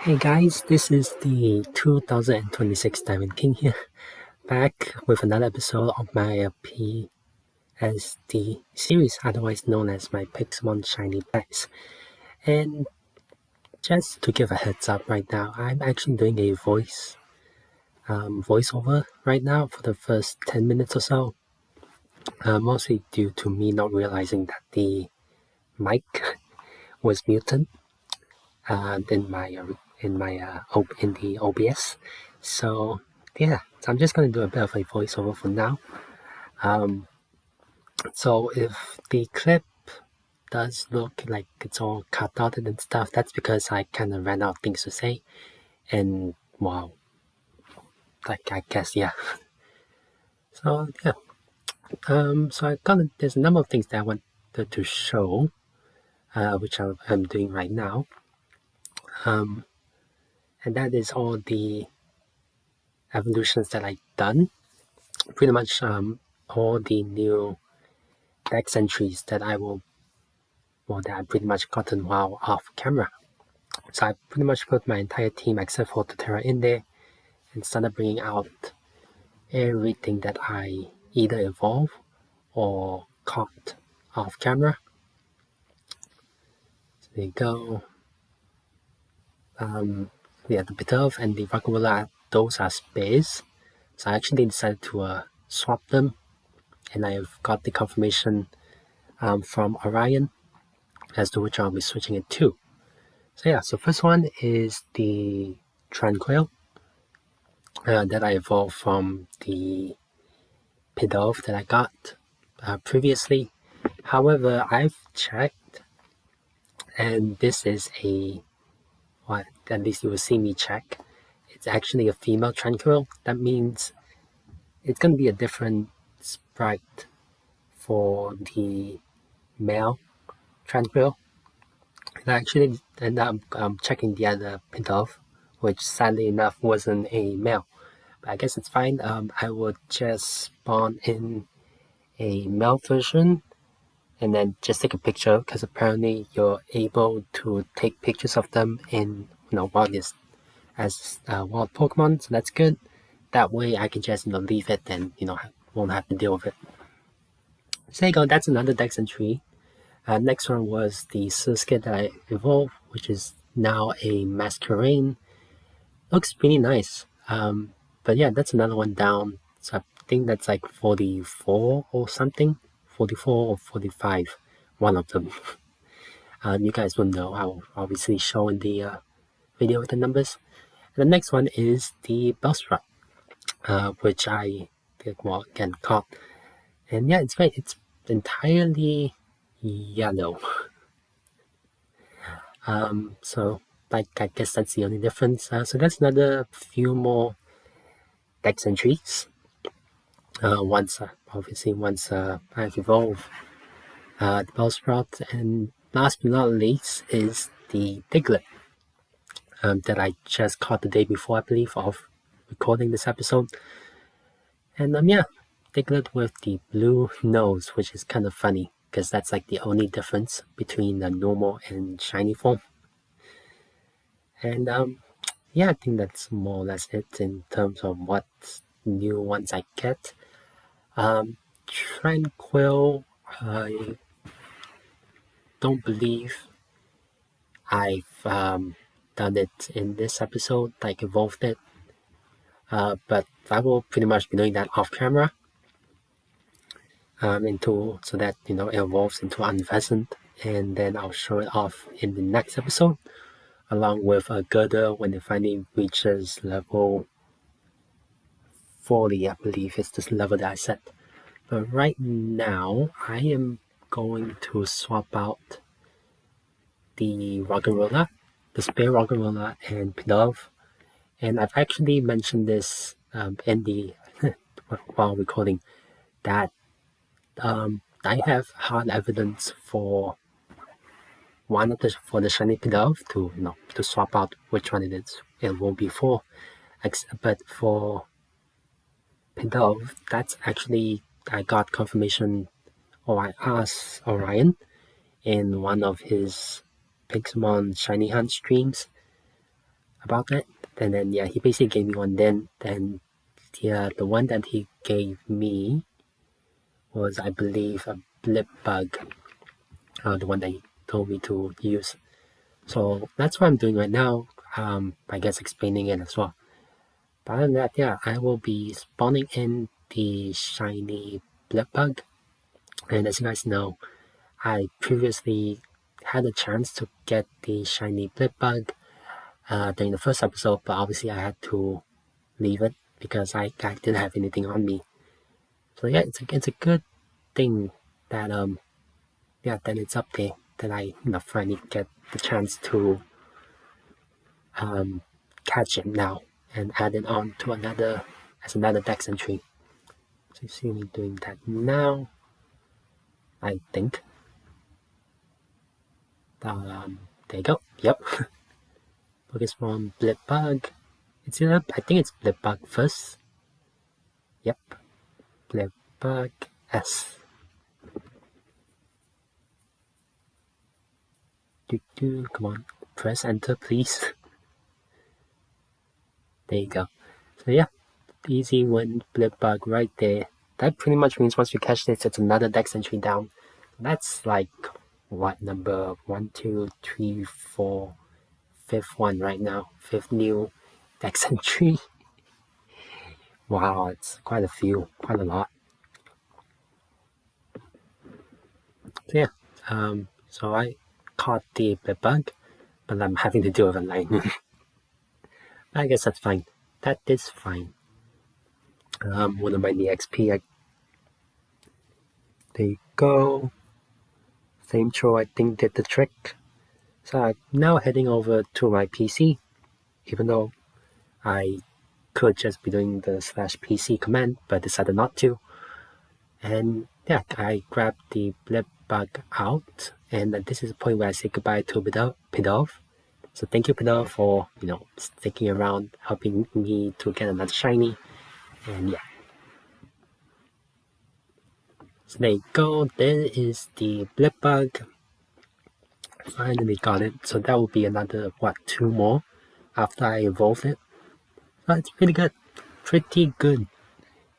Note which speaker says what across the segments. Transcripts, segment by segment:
Speaker 1: Hey guys, this is the 2026 Diamond King here, back with another episode of my PSD series, otherwise known as my Pixelmon Shiny Packs. And just to give a heads up right now, I'm actually doing a voiceover right now for the first 10 minutes or so, mostly due to me not realizing that the mic was muted in the OBS. So yeah, so I'm just gonna do a bit of a voiceover for now. So if the clip does look like it's all cut out and stuff, that's because I kind of ran out of things to say. And wow, like I guess yeah. So yeah, so there's a number of things that I wanted to show, which I'm doing right now. And that is all the evolutions that I've done. Pretty much all the new dex entries that I pretty much gotten while off camera. So I pretty much put my entire team except for Totera in there and started bringing out everything that I either evolve or caught off camera. So there you go. Yeah, the Pidove and the Rockarola, those are spares. So I actually decided to swap them, and I've got the confirmation from Orion as to which I'll be switching it to. So yeah, so first one is the Tranquil that I evolved from the Pidove that I got previously. However, I've checked, and this is what at least you will see me check. It's actually a female Tranquil. That means it's going to be a different sprite for the male Tranquil. And I actually ended up checking the other Pidove, which sadly enough wasn't a male. But I guess it's fine. I would just spawn in a male version and then just take a picture, because apparently you're able to take pictures of them in wild wild Pokemon, so that's good. That way I can just leave it and won't have to deal with it. So there you go, that's another Dex entry. Next one was the Surskit that I evolved, which is now a Masquerain. Looks pretty nice. But yeah, that's another one down. So I think that's like 44 or something. 44 or 45. One of them. You guys will know. I'll obviously show in the video with the numbers. And the next one is the Bellsprout, which I again caught. And yeah, it's great. It's entirely yellow. So I guess that's the only difference. So that's another few more Dex entries. Once I've evolved the Bellsprout, and last but not least is the Diglett that I just caught the day before, I believe, of recording this episode. And yeah, Diglett with the blue nose, which is kind of funny because that's like the only difference between the normal and shiny form. And yeah, I think that's more or less it in terms of what new ones I get. Tranquil, I don't believe I've done it in this episode, like evolved it. But I will pretty much be doing that off camera. So that it evolves into Unpheasant, and then I'll show it off in the next episode, along with a Girder when it finally reaches level 40, I believe is this level that I set. But right now, I am going to swap out the Rockarola, the spare Rockarola, and Pidove. And I've actually mentioned this in the while recording that I have hard evidence for the shiny Pidove to swap out which one it will be for. But for Pidove, that's actually I got confirmation, or I asked Orion in one of his Pixelmon Shiny Hunt streams about it. And then yeah, he basically gave me one then. Then the one that he gave me was, I believe, a blip bug, the one that he told me to use. So that's what I'm doing right now. I guess explaining it as well. But other than that, yeah, I will be spawning in the shiny blip bug. And as you guys know, I previously had a chance to get the shiny blip bug during the first episode, but obviously I had to leave it because I didn't have anything on me. So yeah, it's a good thing that that it's up there, that I finally get the chance to catch it now and add it on to another dex entry. So you see me doing that now, I think. There you go. Yep. Pokemon Blip Bug. I think it's Blip Bug first. Yep. Blip Bug S. Come on. Press enter, please. There you go. So yeah, easy win, Blip Bug right there. That pretty much means once you catch this, it's another dex entry down. That's like, what, number 1, 2, 3, 4, fifth one right now. Fifth new dex entry. Wow, it's quite a few, quite a lot. So yeah, so I caught the bug, but I'm having to deal with a lightning. I guess that's fine. That is fine. Wouldn't mind the XP. There you go. Same throw, I think, did the trick. So I'm now heading over to my PC, even though I could just be doing the /PC command, but decided not to. And yeah, I grabbed the blip bug out, and this is the point where I say goodbye to Pidov. So thank you, Pidov, for sticking around, helping me to get another shiny. And yeah. So there you go. There is the blip bug. Finally got it. So that will be another 2 more after I evolved it. So it's pretty good. Pretty good.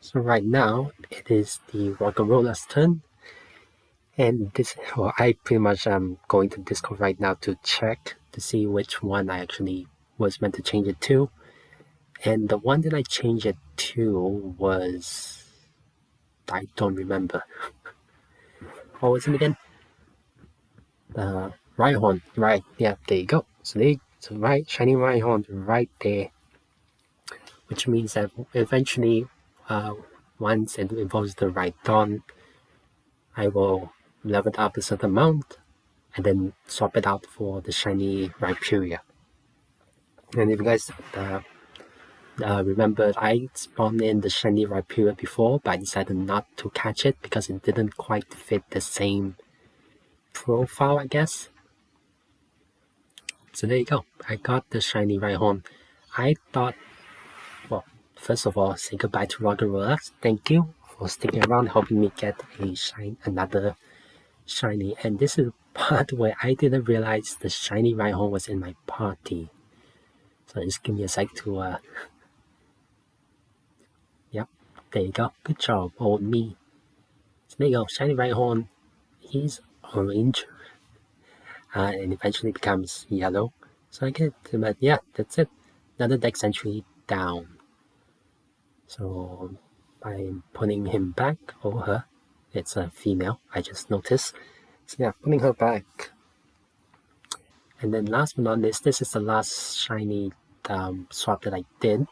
Speaker 1: So right now it is the Rock'n'Roller's turn. And I pretty much am going to Discord right now to check to see which one I actually was meant to change it to. And the one that I changed it to was, I don't remember. What was it again? Rhyhorn, right? Yeah, there you go. So shiny Rhyhorn right there, which means that eventually, once it evolves the Rhydon, I will level it up a certain amount, and then swap it out for the shiny Rhyperior. And if you guys remember, I spawned in the shiny Rhyperior before, but I decided not to catch it because it didn't quite fit the same profile, I guess. So there you go. I got the shiny Rhyhorn. I thought, well, first of all, say goodbye to Rock'n'Roller. Thank you for sticking around, helping me get another shiny. And this is the part where I didn't realize the shiny Rhyhorn was in my party. So just give me a sec to yep, there you go. Good job, old me. So there you go, shiny Rhyhorn. He's orange. And eventually becomes yellow. So I get to, but yeah, that's it. Another dex entry down. So I'm putting him back, or her. It's a female, I just noticed. So yeah, putting her back. And then last but not least, this is the last shiny swap that I did,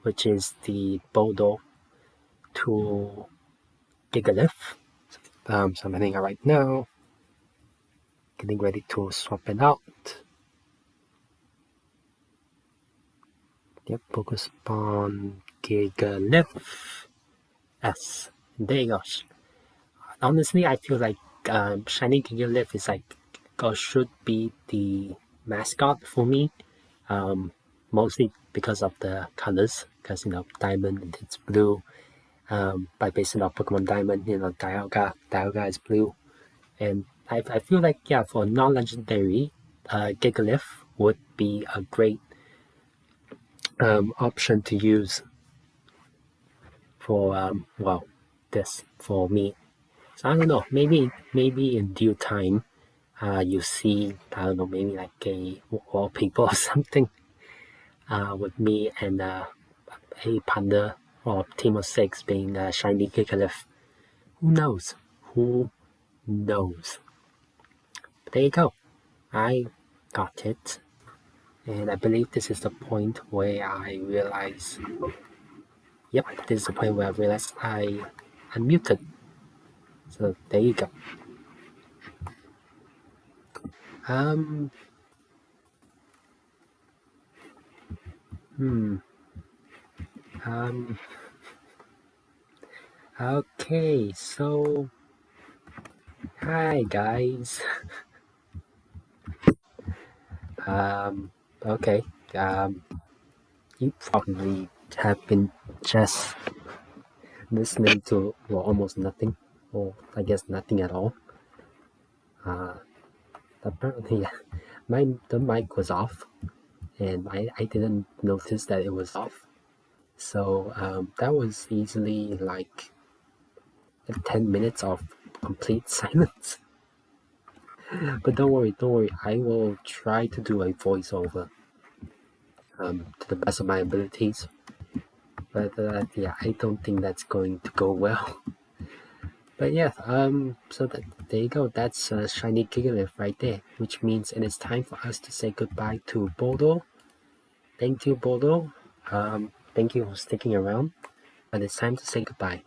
Speaker 1: which is the Bodo to Gigalith. So I'm heading out right now. Getting ready to swap it out. Yep, Pokemon Gigalith S. There you go. Honestly, I feel like Shiny Gigalith is like, should be the mascot for me. Mostly because of the colors, because Diamond, it's blue. By basing off Pokemon Diamond, Dialga is blue. And I feel like, yeah, for non-legendary, Gigalith would be a great option to use for this for me. So I don't know. Maybe in due time, you see, I don't know, maybe like a wallpaper or something with me and a panda or team of six being shiny Gigalith. Who knows? Who knows? But there you go. I got it. And I believe this is the point where I realize, yep, this is the point where I realize I unmuted. So there you go. Um, hmm, um, okay, so, hi guys. Um, okay, you probably have been just listening to, well, almost nothing, or I guess nothing at all. Apparently, the mic was off, and I didn't notice that it was off. So that was easily like 10 minutes of complete silence. But don't worry, I will try to do a voiceover to the best of my abilities. But yeah, I don't think that's going to go well. But yeah, so there you go. That's Shiny Gigalith right there, which means it is time for us to say goodbye to Bodo. Thank you, Bodo. Thank you for sticking around. But it's time to say goodbye.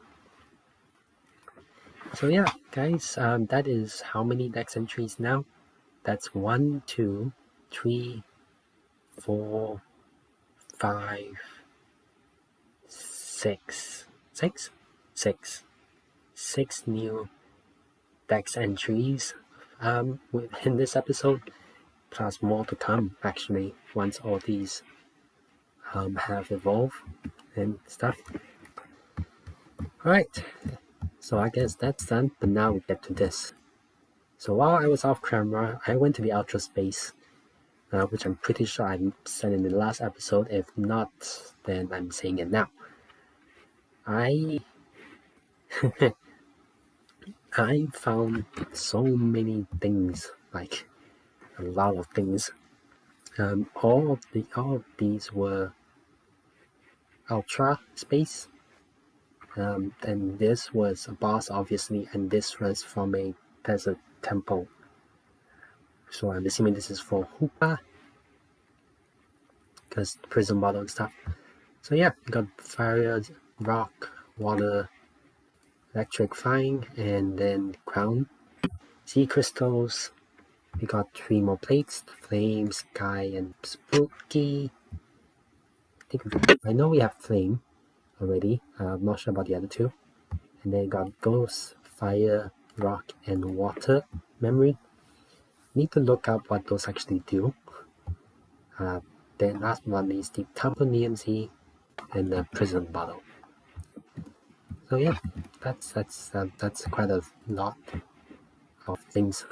Speaker 1: So yeah, guys, that is how many dex entries now? That's 1, 2, 3, 4, 5, 6, 6, 6, 6 new dex entries in this episode, plus more to come actually once all these have evolved and stuff. Alright, so I guess that's done, but now we get to this. So while I was off camera, I went to the outer space, which I'm pretty sure I said in the last episode. If not, then I'm saying it now. I I found so many things, like a lot of things. All of these were ultra space. And this was a boss, obviously, and this was from a desert temple. So I'm assuming this is for Hoopa, because prison bottle and stuff. So yeah, we got fire, rock, water, electrifying, and then crown. Sea crystals. We got 3 more plates: flame, sky, and spooky. I know we have flame already. I'm not sure about the other 2. And then got ghost, fire, rock, and water memory. Need to look up what those actually do. Then last but not least, the temple DMZ and the prison bottle. So yeah, that's quite a lot of things.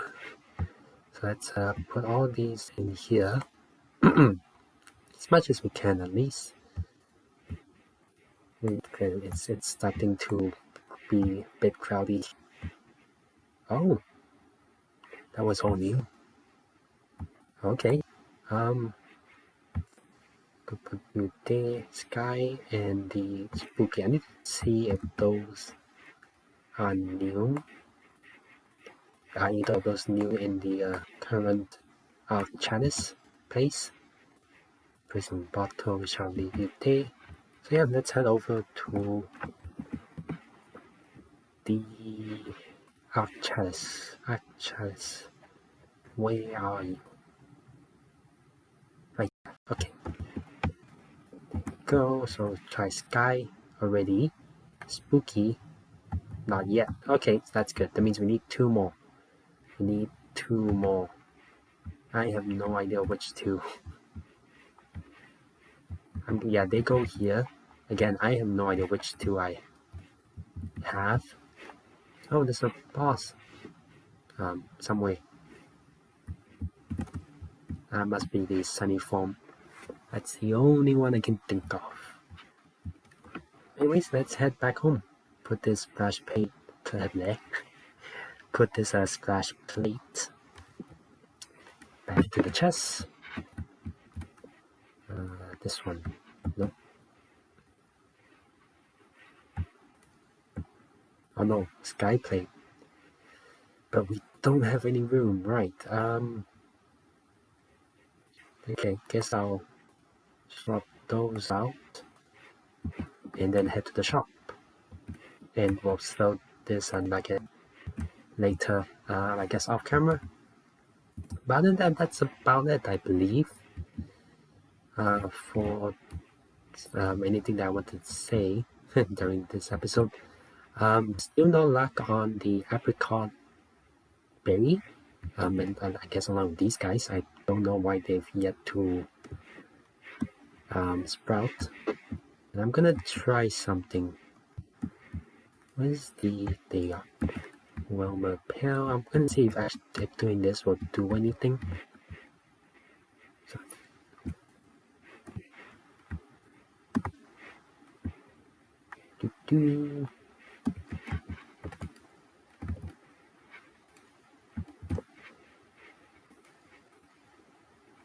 Speaker 1: So let's put all these in here as much as we can, at least. It's starting to be a bit crowded. Oh, that was all new. Okay. Could put the sky and the spooky. I need to see if those are new. Are either of those new in the current Chalice place? Prison bottle shall leave you there. So yeah, let's head over to the Chalice. Chalice. Where are you? Right. Okay. Go. So try sky already. Spooky. Not yet. Okay, that's good. That means we need 2 more. We need 2 more. I have no idea which 2. Yeah, they go here. Again, I have no idea which 2 I have. Oh, there's a boss. Somewhere. That must be the sunny form. That's the only one I can think of. Anyways, let's head back home. Put this splash plate. Put this splash plate back to the chest. This one. Nope. Oh no, sky plate. But we don't have any room, right? Okay, guess I'll swap those out and then head to the shop. And we'll sell this and like it later, I guess off camera. But other than that, that's about it, I believe. For anything that I wanted to say during this episode. Still no luck on the apricot berry. And I guess along with these guys, I don't know why they've yet to sprout. And I'm gonna try something. What is the Wilmer Pale? I'm gonna see if actually doing this will do anything. So,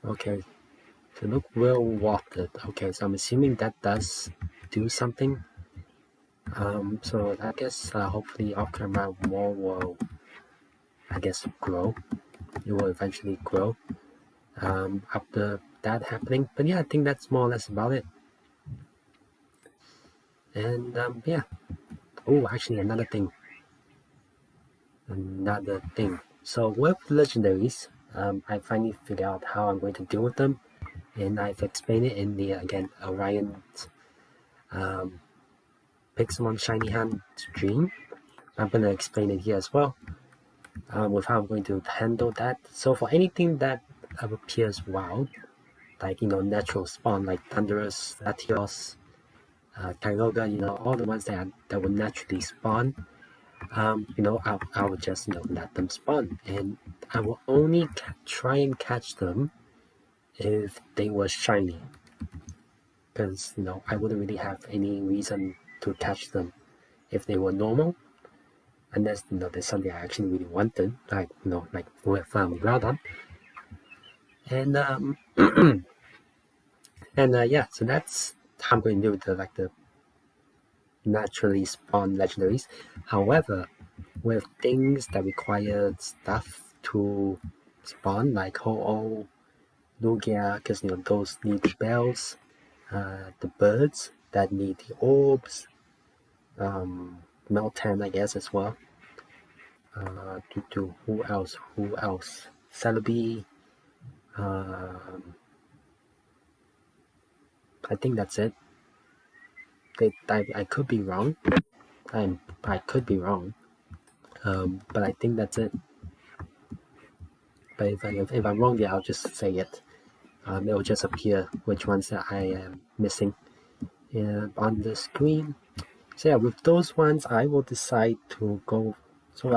Speaker 1: Okay, so look well watered. Okay, so I'm assuming that does do something. So I guess hopefully off camera more will, I guess, grow. It will eventually grow after that happening. But yeah, I think that's more or less about it. And yeah. Oh, actually, another thing. So with legendaries, I finally figured out how I'm going to deal with them, and I've explained it in the again Orion's Pixelmon Shiny Hand stream. I'm gonna explain it here as well, with how I'm going to handle that. So for anything that appears wild, like natural spawn like Thunderous, Latios, Kyogre, all the ones that would naturally spawn. I would just let them spawn, and I will only try and catch them if they were shiny, because I wouldn't really have any reason to catch them if they were normal, unless there's something I actually really wanted, like like Groudon, and and yeah, so that's how I'm going to do with the naturally spawn legendaries. However, with things that require stuff to spawn, like Ho-Oh, Lugia, because those need the bells, the birds that need the orbs, Meltan, I guess, as well. Who else? Celebi. I think that's it. I could be wrong. I could be wrong. But I think that's it. But if I'm wrong, yeah, I'll just say it. It will just appear which ones that I am missing on the screen. So yeah, with those ones, I will decide to go. So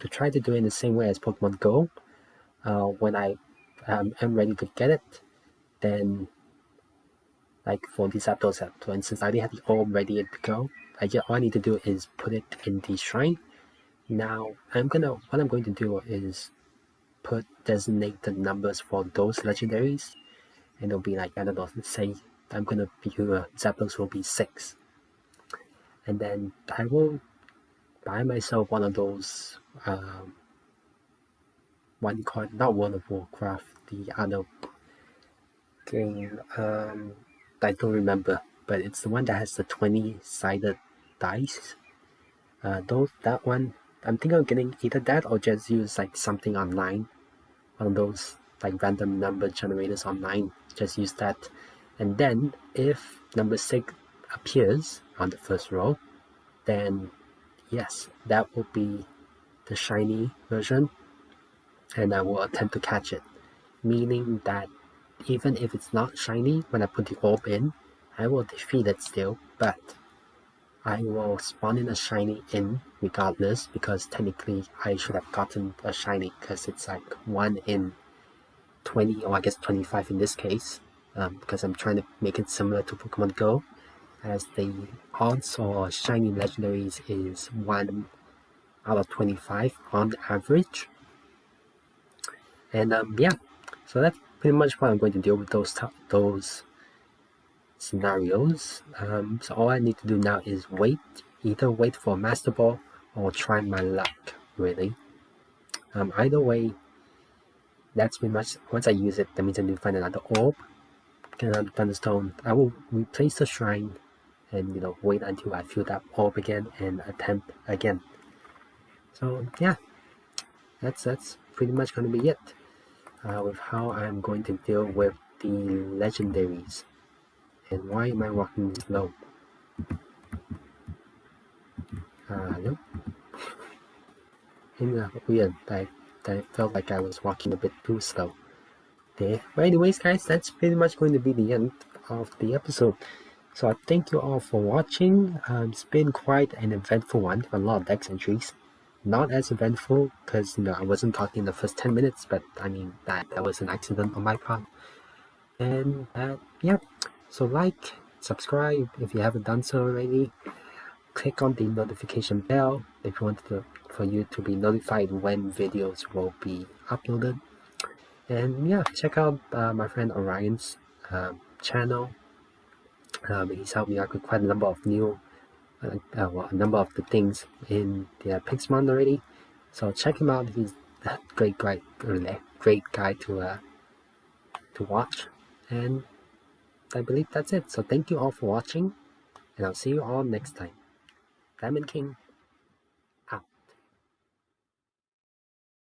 Speaker 1: to try to do it in the same way as Pokemon Go. When I am ready to get it, then like for these Zapdos, for instance, I already have the orb ready to go. All I need to do is put it in the shrine. Now what I'm going to do is designate the numbers for those legendaries, and it'll be like, I don't know, let's say I'm gonna be Zapdos will be 6, and then I will buy myself one of those what you call it, not World of Warcraft, the other game, I don't remember, but it's the one that has the 20-sided dice. That one, I'm thinking of getting either that or just use like something online, one of those like random number generators online. Just use that, and then if number 6 appears on the first row, then yes, that will be the shiny version, and I will attempt to catch it. Meaning that even if it's not shiny, when I put the orb in, I will defeat it still, but I will spawn in a shiny in regardless, because technically I should have gotten a shiny, because it's like 1 in 20, or I guess 25 in this case, because I'm trying to make it similar to Pokemon Go, as the odds or shiny legendaries is 1 out of 25 on average. And yeah, so that's pretty much what I'm going to deal with those scenarios. So all I need to do now is either wait for a Master Ball or try my luck, really. Either way, that's pretty much, once I use it, that means I need to find another orb, get another Thunderstone. I will replace the shrine and wait until I fill that orb again and attempt again. So yeah, that's pretty much going to be it with how I'm going to deal with the legendaries. And why am I walking slow? No. Weird. I felt like I was walking a bit too slow there. But anyways, guys, that's pretty much going to be the end of the episode. So I thank you all for watching. It's been quite an eventful one, a lot of dex entries. Not as eventful because I wasn't talking the first 10 minutes, but I mean that was an accident on my part. And yeah, so like, subscribe if you haven't done so already. Click on the notification bell if you want for you to be notified when videos will be uploaded. And yeah, check out my friend Orion's channel. He's helped me out with quite a number of a number of the things in the Pixelmon already. So check him out. He's a great guy to watch. And I believe that's it. So thank you all for watching, and I'll see you all next time. Diamond King.